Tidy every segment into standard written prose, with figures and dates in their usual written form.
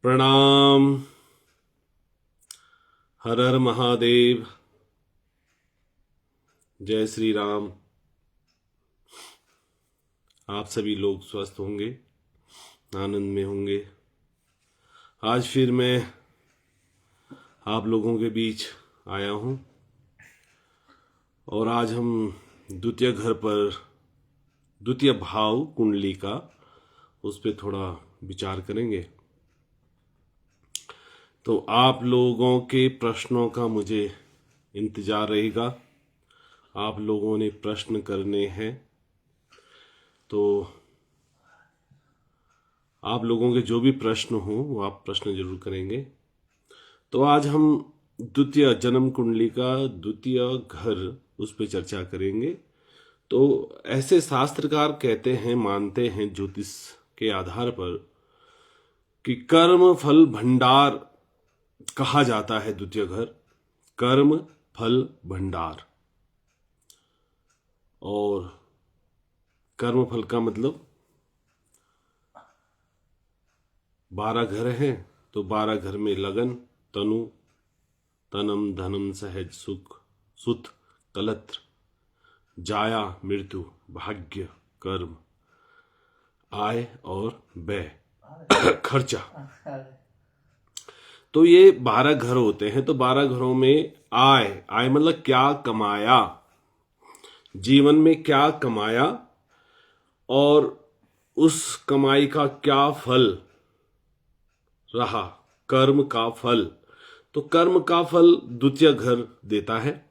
प्रणाम। हर हर महादेव। जय श्री राम। आप सभी लोग स्वस्थ होंगे, आनंद में होंगे। आज फिर मैं आप लोगों के बीच आया हूं और आज हम द्वितीय घर पर द्वितीय भाव कुंडली का उस पर थोड़ा विचार करेंगे। तो आप लोगों के प्रश्नों का मुझे इंतजार रहेगा। आप लोगों ने प्रश्न करने हैं तो आप लोगों के जो भी प्रश्न हो वो आप प्रश्न जरूर करेंगे। तो आज हम द्वितीय जन्म कुंडली का द्वितीय घर उस पर चर्चा करेंगे। तो ऐसे शास्त्रकार कहते हैं, मानते हैं ज्योतिष के आधार पर कि कर्म फल भंडार कहा जाता है द्वितीय घर, कर्म फल भंडार। और कर्म फल का मतलब 12 घर हैं तो 12 घर में लगन, तनु, तनम, धनम, सहज, सुख, सुत, कलत्र, जाया, मृत्यु, भाग्य, कर्म, आय और व्यय खर्चा। तो ये 12 घर होते हैं। तो 12 घरों में आय मतलब क्या कमाया, जीवन में क्या कमाया और उस कमाई का क्या फल रहा, कर्म का फल। तो कर्म का फल द्वितीय घर देता है,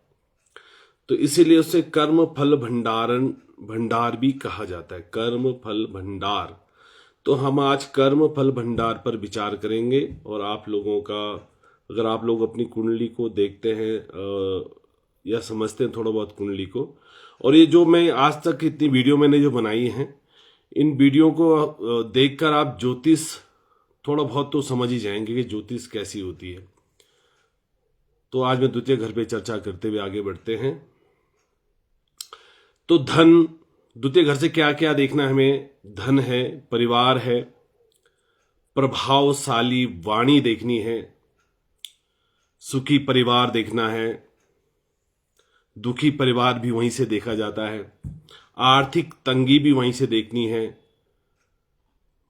तो इसीलिए उसे कर्म फल भंडार भी कहा जाता है, कर्म फल भंडार। तो हम आज कर्म फल भंडार पर विचार करेंगे। और आप लोगों का, अगर आप लोग अपनी कुंडली को देखते हैं या समझते हैं थोड़ा बहुत कुंडली को, और ये जो मैं आज तक इतनी वीडियो मैंने जो बनाई हैं, इन वीडियो को देखकर आप ज्योतिष थोड़ा बहुत तो समझ ही जाएंगे कि ज्योतिष कैसी होती है। तो आज मैं द्वितीय घर पे चर्चा करते हुए आगे बढ़ते हैं। तो धन, द्वितीय घर से क्या क्या देखना है हमें? धन है, परिवार है, प्रभावशाली वाणी देखनी है, सुखी परिवार देखना है, दुखी परिवार भी वहीं से देखा जाता है, आर्थिक तंगी भी वहीं से देखनी है,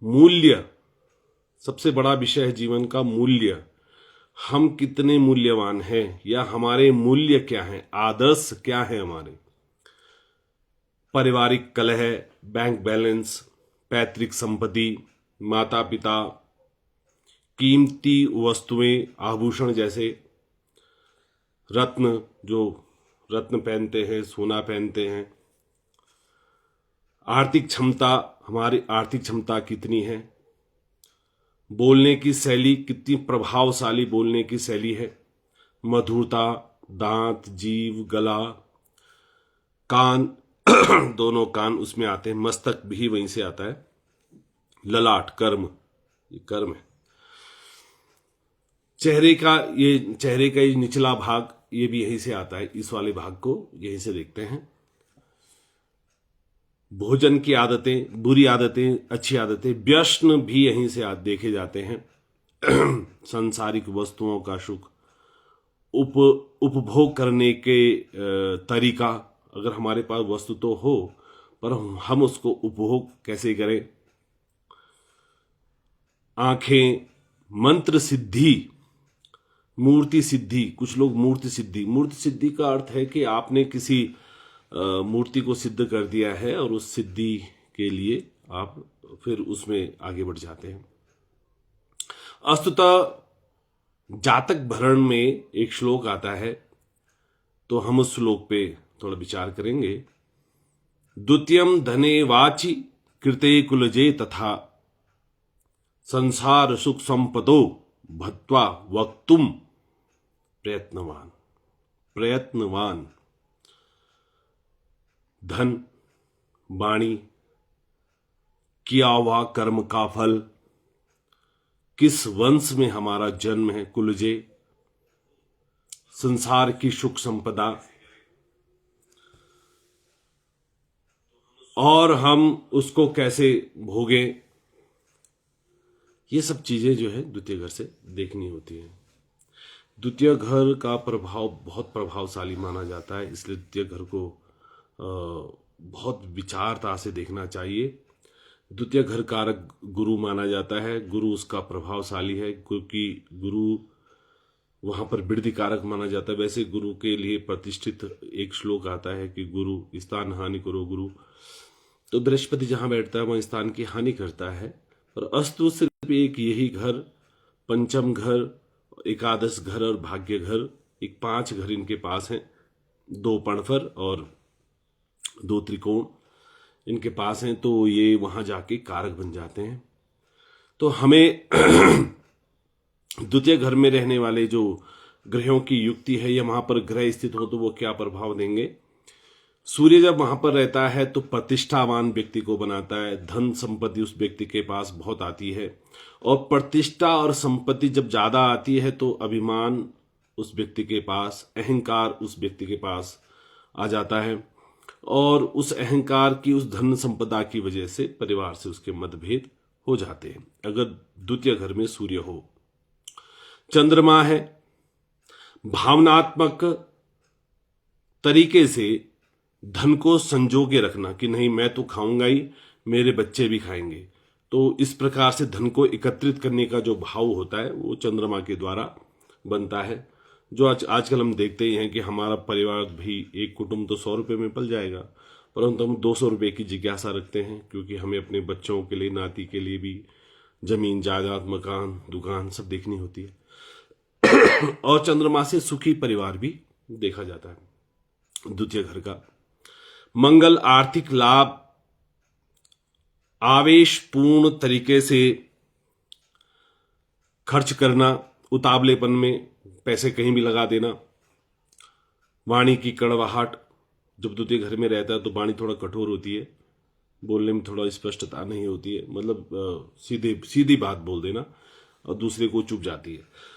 मूल्य, सबसे बड़ा विषय है जीवन का मूल्य। हम कितने मूल्यवान हैं या हमारे मूल्य क्या हैं, आदर्श क्या है हमारे, पारिवारिक कलह, बैंक बैलेंस, पैतृक संपत्ति, माता पिता, कीमती वस्तुएं, आभूषण जैसे रत्न, जो रत्न पहनते हैं, सोना पहनते हैं, आर्थिक क्षमता, हमारी आर्थिक क्षमता कितनी है, बोलने की शैली, कितनी प्रभावशाली बोलने की शैली है, मधुरता, दांत, जीभ, गला, कान दोनों कान उसमें आते हैं, मस्तक भी वहीं से आता है, ललाट, कर्म, ये कर्म है, चेहरे का ये निचला भाग, ये भी यहीं से आता है, इस वाले भाग को यहीं से देखते हैं, भोजन की आदतें, बुरी आदतें, अच्छी आदतें, व्यसन भी यहीं से देखे जाते हैं, सांसारिक वस्तुओं का सुख, उपभोग करने के तरीका, अगर हमारे पास वस्तु तो हो पर हम उसको उपभोग कैसे करें, आंखें, मंत्र सिद्धि, मूर्ति सिद्धि, कुछ लोग मूर्ति सिद्धि का अर्थ है कि आपने किसी मूर्ति को सिद्ध कर दिया है और उस सिद्धि के लिए आप फिर उसमें आगे बढ़ जाते हैं। वस्तुतः जातक भरण में एक श्लोक आता है, तो हम उस श्लोक पे थोड़ा विचार करेंगे। द्वितीयम धने वाचि कृते कुलजे तथा संसार सुख संपदो भत्वा वक्तुम प्रयत्नवान। धन, वाणी, किया हुआ कर्म का फल, किस वंश में हमारा जन्म है, कुलजे, संसार की सुख संपदा, और हम उसको कैसे भोगें, ये सब चीजें जो है द्वितीय घर से देखनी होती हैं। द्वितीय घर का प्रभाव बहुत प्रभावशाली माना जाता है, इसलिए द्वितीय घर को बहुत विचारता से देखना चाहिए। द्वितीय घर कारक गुरु माना जाता है, गुरु उसका प्रभावशाली है, क्योंकि गुरु वहां पर वृद्धि कारक माना जाता है। वैसे गुरु के लिए प्रतिष्ठित एक श्लोक आता है कि गुरु स्थान हानि करो गुरु, तो बृहस्पति जहां बैठता है वहां स्थान की हानि करता है। पर अस्तु सिर्फ एक यही घर, पंचम घर, एकादश घर और भाग्य घर, एक 5 घर इनके पास हैं, 2 पणफर और 2 त्रिकोण इनके पास हैं, तो ये वहां जाके कारक बन जाते हैं। तो हमें द्वितीय घर में रहने वाले जो ग्रहों की युक्ति है या वहां पर ग्रह स्थित हो तो वो क्या प्रभाव देंगे। सूर्य जब वहां पर रहता है तो प्रतिष्ठावान व्यक्ति को बनाता है, धन संपत्ति उस व्यक्ति के पास बहुत आती है, और प्रतिष्ठा और संपत्ति जब ज्यादा आती है तो अभिमान उस व्यक्ति के पास, अहंकार उस व्यक्ति के पास आ जाता है, और उस अहंकार की, उस धन संपदा की वजह से परिवार से उसके मतभेद हो जाते हैं। अगर द्वितीय घर में सूर्य हो, चंद्रमा है, भावनात्मक तरीके से धन को संजो के रखना कि नहीं मैं तो खाऊंगा ही, मेरे बच्चे भी खाएंगे, तो इस प्रकार से धन को एकत्रित करने का जो भाव होता है वो चंद्रमा के द्वारा बनता है। जो आजकल हम देखते ही हैं कि हमारा परिवार भी, एक कुटुंब तो 100 रुपए में पल जाएगा, परंतु हम 200 रुपए की जिज्ञासा रखते हैं, क्योंकि हमें अपने बच्चों के लिए, नाती के लिए भी जमीन जायदाद, मकान, दुकान सब देखनी होती है। और चंद्रमा से सुखी परिवार भी देखा जाता है। द्वितीय घर का मंगल, आर्थिक लाभ, आवेशपूर्ण तरीके से खर्च करना, उतावलेपन में पैसे कहीं भी लगा देना, वाणी की कड़वाहट, जब द्वितीय घर में रहता है तो वाणी थोड़ा कठोर होती है, बोलने में थोड़ा स्पष्टता नहीं होती है, मतलब सीधी बात बोल देना और दूसरे को चुभ जाती है।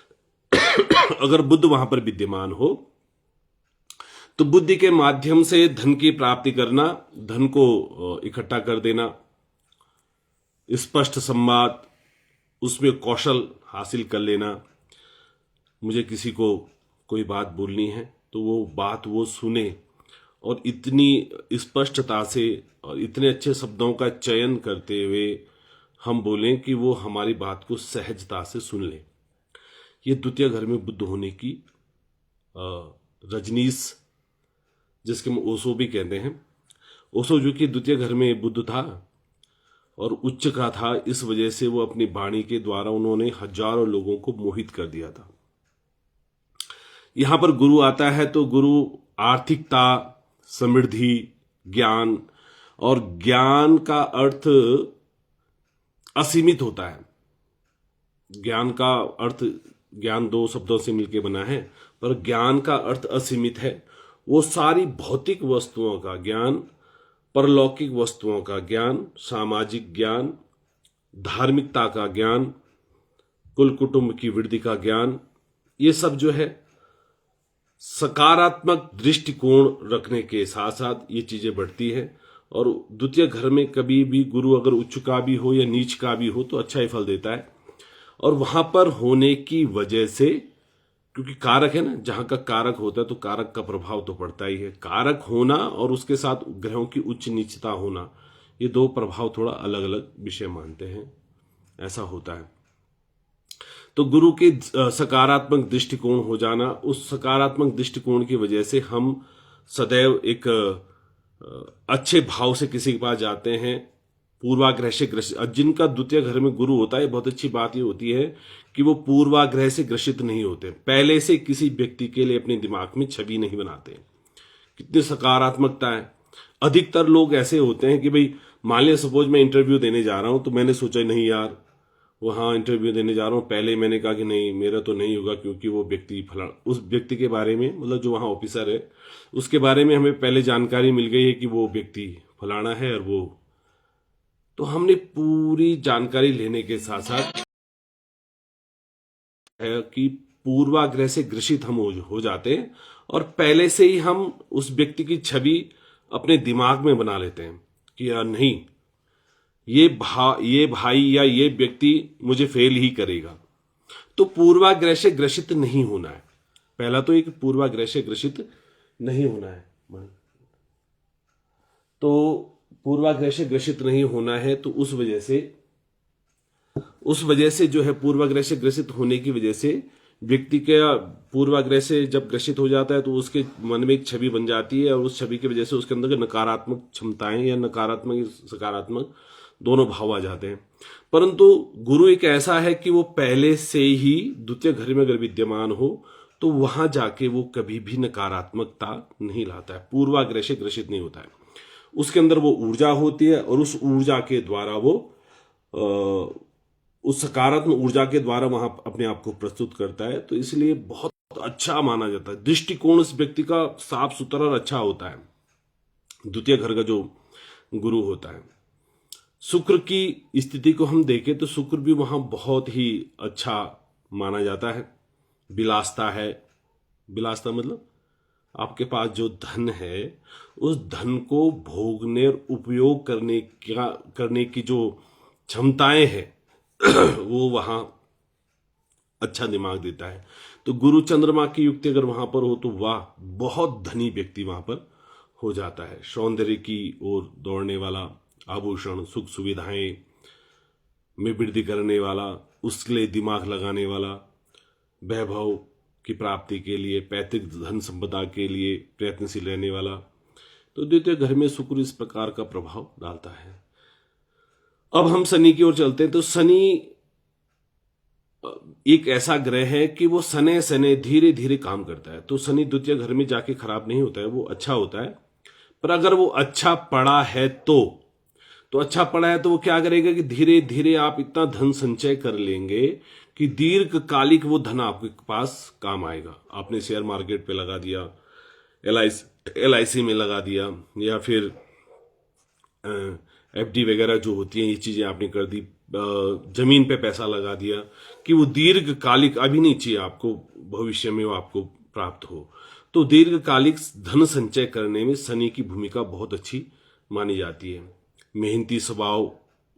अगर बुध वहां पर विद्यमान हो तो बुद्धि के माध्यम से धन की प्राप्ति करना, धन को इकट्ठा कर देना, स्पष्ट संवाद, उसमें कौशल हासिल कर लेना। मुझे किसी को कोई बात बोलनी है तो वो बात वो सुने और इतनी स्पष्टता से और इतने अच्छे शब्दों का चयन करते हुए हम बोलें कि वो हमारी बात को सहजता से सुन ले। ये द्वितीय घर में बुद्ध होने की रजनीश, जिसके हम ओशो भी कहते हैं, ओशो जो कि द्वितीय घर में बुद्ध था और उच्च का था, इस वजह से वो अपनी वाणी के द्वारा उन्होंने हजारों लोगों को मोहित कर दिया था। यहां पर गुरु आता है तो गुरु आर्थिकता, समृद्धि, ज्ञान, और ज्ञान का अर्थ असीमित होता है। ज्ञान का अर्थ, ज्ञान 2 शब्दों से मिलकर बना है, पर ज्ञान का अर्थ असीमित है। वो सारी भौतिक वस्तुओं का ज्ञान, परलौकिक वस्तुओं का ज्ञान, सामाजिक ज्ञान, धार्मिकता का ज्ञान, कुल कुटुंब की वृद्धि का ज्ञान, ये सब जो है सकारात्मक दृष्टिकोण रखने के साथ साथ ये चीजें बढ़ती है। और द्वितीय घर में कभी भी गुरु अगर उच्च का भी हो या नीच का भी हो तो अच्छा ही फल देता है। और वहां पर होने की वजह से, क्योंकि कारक है ना, जहां का कारक होता है तो कारक का प्रभाव तो पड़ता ही है। कारक होना और उसके साथ ग्रहों की उच्च नीचता होना, ये 2 प्रभाव थोड़ा अलग अलग विषय मानते हैं, ऐसा होता है। तो गुरु के सकारात्मक दृष्टिकोण हो जाना, उस सकारात्मक दृष्टिकोण की वजह से हम सदैव एक अच्छे भाव से किसी के पास जाते हैं, पूर्वाग्रह से ग्रसित। जिनका द्वितीय घर में गुरु होता है, बहुत अच्छी बात ये होती है कि वो पूर्वाग्रह से ग्रसित नहीं होते, पहले से किसी व्यक्ति के लिए अपने दिमाग में छवि नहीं बनाते। कितनी सकारात्मकता है। अधिकतर लोग ऐसे होते हैं कि भाई मान लिया सपोज मैं इंटरव्यू देने जा रहा हूं, तो मैंने सोचा नहीं यार वहां इंटरव्यू देने जा रहा हूं, पहले मैंने कहा कि नहीं मेरा तो नहीं होगा, क्योंकि वो व्यक्ति फलाना, उस व्यक्ति के बारे में, मतलब जो वहां ऑफिसर है उसके बारे में हमें पहले जानकारी मिल गई है कि वो व्यक्ति फलाना है, और वो, तो हमने पूरी जानकारी लेने के साथ साथ है कि पूर्वाग्रह से ग्रसित हम हो जाते हैं और पहले से ही हम उस व्यक्ति की छवि अपने दिमाग में बना लेते हैं कि यार नहीं, ये भाई या ये व्यक्ति मुझे फेल ही करेगा। तो पूर्वाग्रह से ग्रसित नहीं होना है। पहला तो एक पूर्वाग्रह से ग्रसित नहीं होना है। तो पूर्वाग्रह से ग्रसित नहीं होना है, तो उस वजह से जो है पूर्वाग्रह से ग्रसित होने की वजह से व्यक्ति के पूर्वाग्रह से जब ग्रसित हो जाता है तो उसके मन में एक छवि बन जाती है, और उस छवि की वजह से उसके अंदर नकारात्मक क्षमताएं या नकारात्मक सकारात्मक दोनों भाव आ जाते हैं। परंतु गुरु एक ऐसा है कि वो पहले से ही द्वितीय घर में अगर विद्यमान हो तो वहां जाके वो कभी भी नकारात्मकता नहीं लाता है, पूर्वाग्रह से ग्रसित नहीं होता है। उसके अंदर वो ऊर्जा होती है और उस ऊर्जा के द्वारा वो उस सकारात्मक ऊर्जा के द्वारा वहां अपने आप को प्रस्तुत करता है। तो इसलिए बहुत अच्छा माना जाता है। दृष्टिकोण इस व्यक्ति का साफ सुथरा और अच्छा होता है, द्वितीय घर का जो गुरु होता है। शुक्र की स्थिति को हम देखें तो शुक्र भी वहां बहुत ही अच्छा माना जाता है। विलासता है, विलासता मतलब आपके पास जो धन है उस धन को भोगने और उपयोग करने की जो क्षमताएं हैं वो वहां अच्छा दिमाग देता है। तो गुरु चंद्रमा की युक्ति अगर वहां पर हो तो वाह, बहुत धनी व्यक्ति वहां पर हो जाता है। सौंदर्य की ओर दौड़ने वाला, आभूषण सुख सुविधाएं में वृद्धि करने वाला, उसके लिए दिमाग लगाने वाला, वैभव की प्राप्ति के लिए, पैतृक धन संपदा के लिए प्रयत्नशील रहने वाला। तो द्वितीय घर में शुक्र इस प्रकार का प्रभाव डालता है। अब हम शनि की ओर चलते हैं। तो शनि एक ऐसा ग्रह है कि वो सने सने धीरे धीरे काम करता है। तो शनि द्वितीय घर में जाके खराब नहीं होता है, वो अच्छा होता है। पर अगर वो अच्छा पड़ा है तो अच्छा पड़ा है तो वो क्या करेगा कि धीरे धीरे आप इतना धन संचय कर लेंगे कि दीर्घकालिक वो धन आपके पास काम आएगा। आपने शेयर मार्केट पे लगा दिया, LIC में लगा दिया, या फिर FD वगैरह जो होती हैं ये चीजें आपने कर दी, जमीन पे पैसा लगा दिया, कि वो दीर्घकालिक अभी नहीं चाहिए आपको, भविष्य में वो आपको प्राप्त हो। तो दीर्घकालिक धन संचय करने में शनि की भूमिका बहुत अच्छी मानी जाती है। मेहनती स्वभाव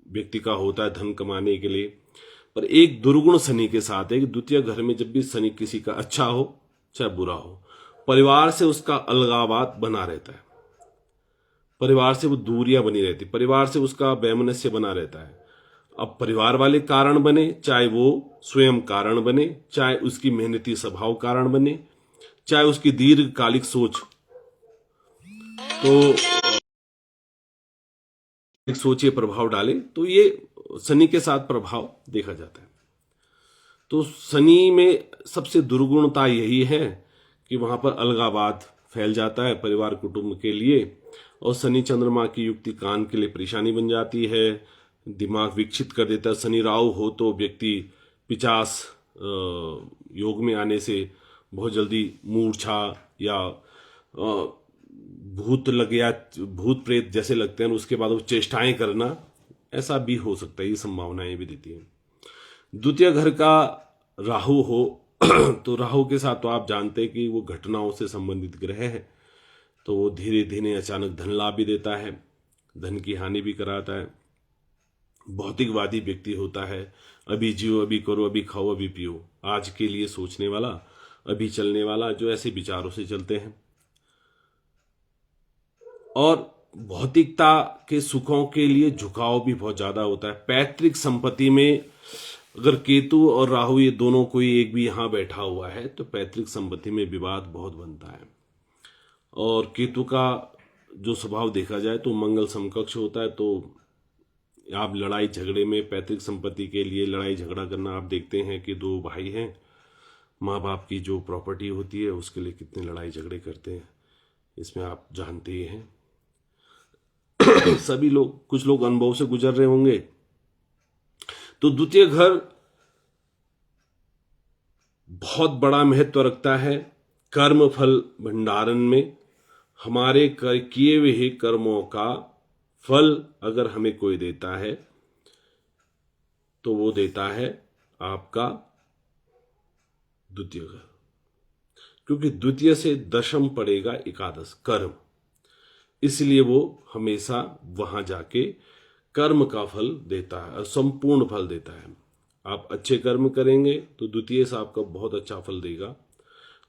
व्यक्ति का होता है धन कमाने के लिए। पर एक दुर्गुण शनि के साथ है कि द्वितीय घर में जब भी शनि किसी का अच्छा हो चाहे बुरा हो, परिवार से उसका अलगावात बना रहता है, परिवार से वो दूरियां बनी रहती, परिवार से उसका वैमनस्य बना रहता है। अब परिवार वाले कारण बने, चाहे वो स्वयं कारण बने, चाहे उसकी मेहनती स्वभाव कारण बने, चाहे उसकी दीर्घकालिक सोच, तो सोचिए प्रभाव डाले, तो ये शनि के साथ प्रभाव देखा जाता है। तो शनि में सबसे दुर्गुणता यही है कि वहां पर अलगावाद फैल जाता है परिवार कुटुंब के लिए, और शनि चंद्रमा की युक्ति कान के लिए परेशानी बन जाती है, दिमाग विकसित कर देता है। शनि राहु हो तो व्यक्ति 50 योग में आने से बहुत जल्दी मूर्छा या भूत लग गया, भूत प्रेत जैसे लगते हैं, उसके बाद वो चेष्टाएं करना, ऐसा भी हो सकता है, ये संभावनाएं भी देती हैं। द्वितीय घर का राहु हो तो राहु के साथ तो आप जानते हैं कि वो घटनाओं से संबंधित ग्रह है, तो वो धीरे धीरे अचानक धन लाभ भी देता है, धन की हानि भी कराता है। भौतिकवादी व्यक्ति होता है, अभी जियो, अभी करो, अभी खाओ, अभी पियो, आज के लिए सोचने वाला, अभी चलने वाला, जो ऐसे विचारों से चलते हैं। और भौतिकता के सुखों के लिए झुकाव भी बहुत ज्यादा होता है। पैतृक संपत्ति में अगर केतु और राहु ये दोनों कोई एक भी यहां बैठा हुआ है तो पैतृक संपत्ति में विवाद बहुत बनता है। और केतु का जो स्वभाव देखा जाए तो मंगल समकक्ष होता है, तो आप लड़ाई झगड़े में पैतृक संपत्ति के लिए लड़ाई झगड़ा करना आप देखते हैं कि दो भाई हैं, माँ बाप की जो प्रॉपर्टी होती है उसके लिए कितने लड़ाई झगड़े करते हैं, इसमें आप जानते ही हैं। सभी लोग, कुछ लोग अनुभव से गुजर रहे होंगे। तो द्वितीय घर बहुत बड़ा महत्व रखता है कर्म फल भंडारण में। हमारे किए हुए कर्मों का फल अगर हमें कोई देता है तो वो देता है आपका द्वितीय घर, क्योंकि द्वितीय से दशम पड़ेगा एकादश कर्म, इसलिए वो हमेशा वहां जाके कर्म का फल देता है और संपूर्ण फल देता है। आप अच्छे कर्म करेंगे तो द्वितीयेश आपका बहुत अच्छा फल देगा।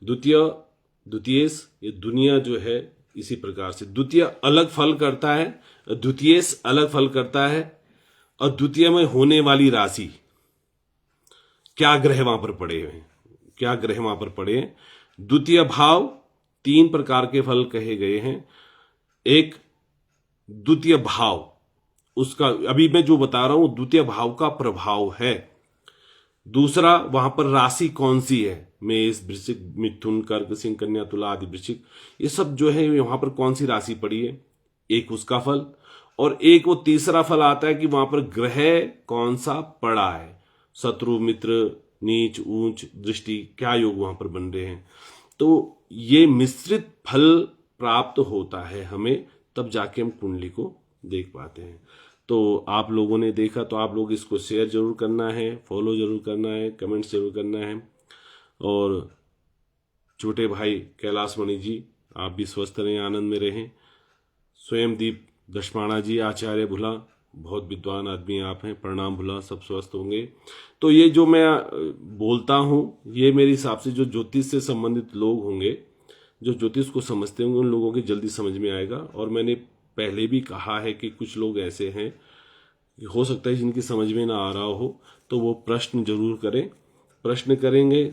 द्वितीयेश ये दुनिया जो है इसी प्रकार से द्वितीय अलग फल करता है, द्वितीयेश अलग फल करता है। और द्वितीय में होने वाली राशि, क्या ग्रह वहां पर पड़े हैं, क्या ग्रह वहां पर पड़े हैं। द्वितीय भाव 3 प्रकार के फल कहे गए हैं। एक द्वितीय भाव, उसका अभी मैं जो बता रहा हूं द्वितीय भाव का प्रभाव है। दूसरा, वहां पर राशि कौन सी है, मेष, वृश्चिक, मिथुन, कर्क, सिंह, कन्या, तुला आदि वृश्चिक, ये सब जो है वहां पर कौन सी राशि पड़ी है, एक उसका फल। और एक वो तीसरा फल आता है कि वहां पर ग्रह कौन सा पड़ा है, शत्रु, मित्र, नीच, ऊंच, दृष्टि, क्या योग वहां पर बन रहे हैं। तो ये मिश्रित फल प्राप्त होता है हमें, तब जाके हम कुंडली को देख पाते हैं। तो आप लोगों ने देखा तो आप लोग इसको शेयर जरूर करना है, फॉलो जरूर करना है, कमेंट्स जरूर करना है। और छोटे भाई कैलाश मणि जी, आप भी स्वस्थ रहें, आनंद में रहें। स्वयं दीप दशमाणा जी, आचार्य भुला, बहुत विद्वान आदमी आप हैं, प्रणाम भुला, सब स्वस्थ होंगे। तो ये जो मैं बोलता हूँ ये मेरे हिसाब से जो ज्योतिष से संबंधित लोग होंगे, जो ज्योतिष को समझते होंगे, उन लोगों की जल्दी समझ में आएगा। और मैंने पहले भी कहा है कि कुछ लोग ऐसे हैं, हो सकता है जिनकी समझ में ना आ रहा हो, तो वो प्रश्न जरूर करें। प्रश्न करेंगे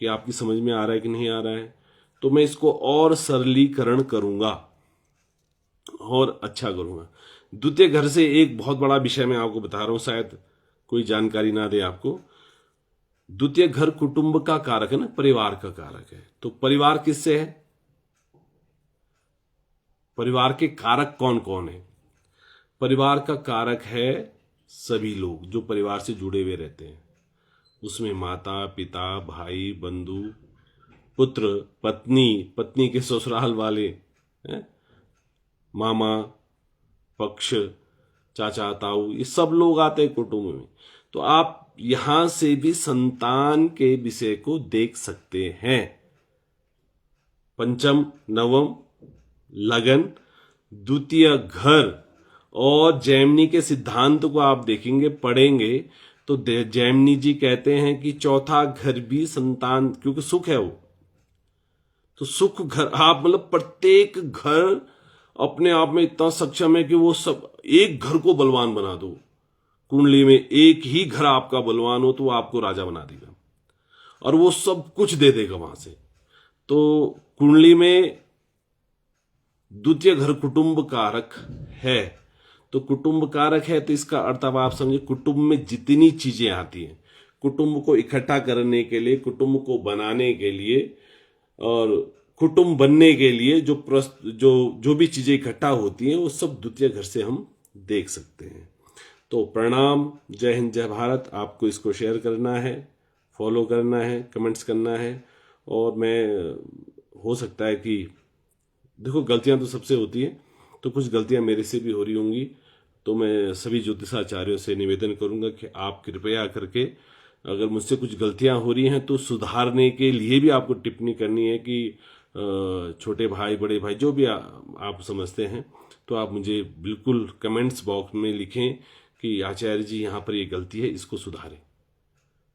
कि आपकी समझ में आ रहा है कि नहीं आ रहा है, तो मैं इसको और सरलीकरण करूंगा और अच्छा करूंगा। द्वितीय घर से एक बहुत बड़ा विषय मैं आपको बता रहा हूं, शायद कोई जानकारी ना दे आपको। द्वितीय घर कुटुंब का कारक है ना, परिवार का कारक है। तो परिवार किससे है, परिवार के कारक कौन कौन है। परिवार का कारक है सभी लोग जो परिवार से जुड़े हुए रहते हैं, उसमें माता, पिता, भाई, बंधु, पुत्र, पत्नी, पत्नी के ससुराल वाले, मामा पक्ष, चाचा, ताऊ, ये सब लोग आते हैं कुटुंब में। तो आप यहां से भी संतान के विषय को देख सकते हैं। पंचम, नवम, लगन, द्वितीय घर और जैमिनी के सिद्धांत को आप देखेंगे, पढ़ेंगे तो जैमिनी जी कहते हैं कि चौथा घर भी संतान, क्योंकि सुख है वो, तो सुख घर, आप मतलब प्रत्येक घर अपने आप में इतना सक्षम है कि वो सब एक घर को बलवान बना दो। कुंडली में एक ही घर आपका बलवान हो तो वो आपको राजा बना देगा और वो सब कुछ दे देगा वहां से। तो कुंडली में द्वितीय घर कुटुंब कारक है, तो कुटुंब कारक है तो इसका अर्थ अब आप समझे, कुटुंब में जितनी चीजें आती हैं, कुटुंब को इकट्ठा करने के लिए, कुटुंब को बनाने के लिए और कुटुंब बनने के लिए जो भी चीजें इकट्ठा होती हैं वो सब द्वितीय घर से हम देख सकते हैं। तो प्रणाम, जय हिंद, जय भारत। आपको इसको शेयर करना है, फॉलो करना है, कमेंट्स करना है। और मैं, हो सकता है कि देखो गलतियां तो सबसे होती हैं, तो कुछ गलतियां मेरे से भी हो रही होंगी, तो मैं सभी ज्योतिषाचार्यों से निवेदन करूंगा कि आप कृपया करके, अगर मुझसे कुछ गलतियां हो रही हैं तो सुधारने के लिए भी आपको टिप्पणी करनी है कि छोटे भाई, बड़े भाई, जो भी आप समझते हैं, तो आप मुझे बिल्कुल कमेंट्स बॉक्स में लिखें कि आचार्य जी यहाँ पर ये गलती है, इसको सुधारें।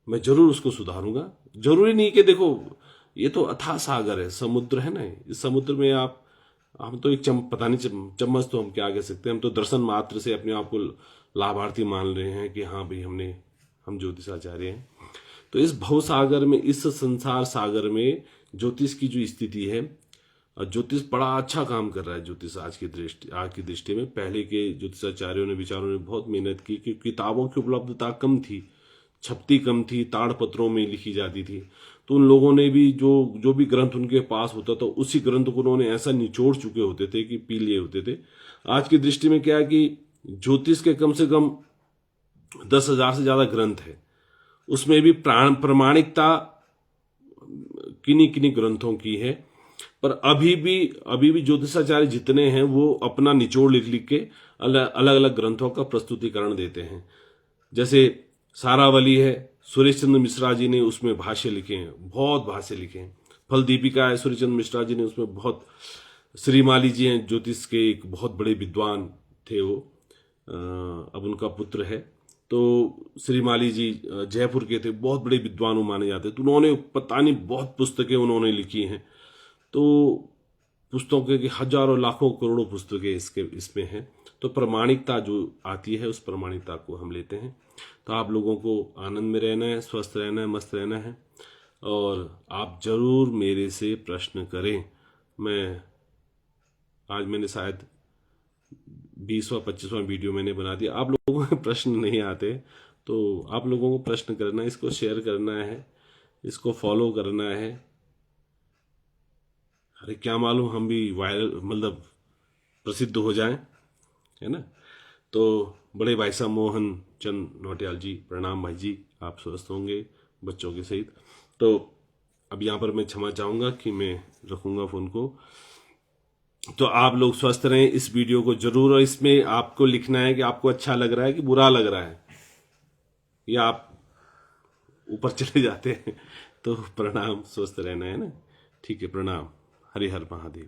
मैं जरूर उसको सुधारूंगा। जरूरी नहीं कि देखो ये तो अथाह सागर है, समुद्र है ना, इस समुद्र में हम तो एक पता नहीं चम्मच तो हम क्या कह सकते हैं, हम तो दर्शन मात्र से अपने आप को लाभार्थी मान रहे हैं कि हाँ भाई हम ज्योतिषाचार्य हैं। तो इस भव सागर में, इस संसार सागर में ज्योतिष की जो स्थिति है, ज्योतिष बड़ा अच्छा काम कर रहा है। ज्योतिष आज की दृष्टि में, पहले के ज्योतिषाचार्यों ने, विचारों ने बहुत मेहनत की कि किताबों की उपलब्धता कम थी, छपती कम थी, ताड़पत्रों में लिखी जाती थी, तो उन लोगों ने भी जो भी ग्रंथ उनके पास होता था उसी ग्रंथ को उन्होंने ऐसा निचोड़ चुके होते थे कि पी लिए होते थे। आज की दृष्टि में क्या है कि ज्योतिष के कम से कम 10,000 से ज्यादा ग्रंथ है, उसमें भी प्रामाणिकता किन्हीं ग्रंथों की है। पर अभी भी ज्योतिषाचार्य जितने हैं वो अपना निचोड़ लिख के अलग अलग ग्रंथों का प्रस्तुतिकरण देते हैं। जैसे सारावली है, सुरेश चंद्र मिश्रा जी ने उसमें भाष्य लिखे हैं, बहुत भाष्य लिखे हैं। फल दीपिका है, सुरेश चंद्र मिश्रा जी ने उसमें बहुत, श्रीमाली जी हैं ज्योतिष के एक बहुत बड़े विद्वान थे वो, अब उनका पुत्र है। तो श्रीमाली जी जयपुर के थे, बहुत बड़े विद्वान माने जाते, तो उन्होंने पता नहीं बहुत पुस्तकें उन्होंने लिखी हैं। तो पुस्तकों की हजारों लाखों करोड़ों पुस्तकें इसमें हैं। तो प्रामाणिकता जो आती है, उस प्रामाणिकता को हम लेते हैं। तो आप लोगों को आनंद में रहना है, स्वस्थ रहना है, मस्त रहना है, और आप जरूर मेरे से प्रश्न करें। आज मैंने शायद 20वां 25वां वीडियो मैंने बना दिया। आप लोगों को प्रश्न नहीं आते, तो आप लोगों को प्रश्न करना है, इसको शेयर करना है, इसको फॉलो करना है। अरे क्या मालूम हम भी वायरल, मतलब प्रसिद्ध हो जाएं, है ना। तो बड़े भाई साहब मोहन चंद नौटियाल जी, प्रणाम भाई जी, आप स्वस्थ होंगे बच्चों के सहित। तो अब यहाँ पर मैं क्षमा चाहूँगा कि मैं रखूँगा फ़ोन को। तो आप लोग स्वस्थ रहें, इस वीडियो को जरूर, और इसमें आपको लिखना है कि आपको अच्छा लग रहा है कि बुरा लग रहा है, या आप ऊपर चले जाते हैं। तो प्रणाम, स्वस्थ रहना है ना। ठीक है, प्रणाम, हरि हर महादेव।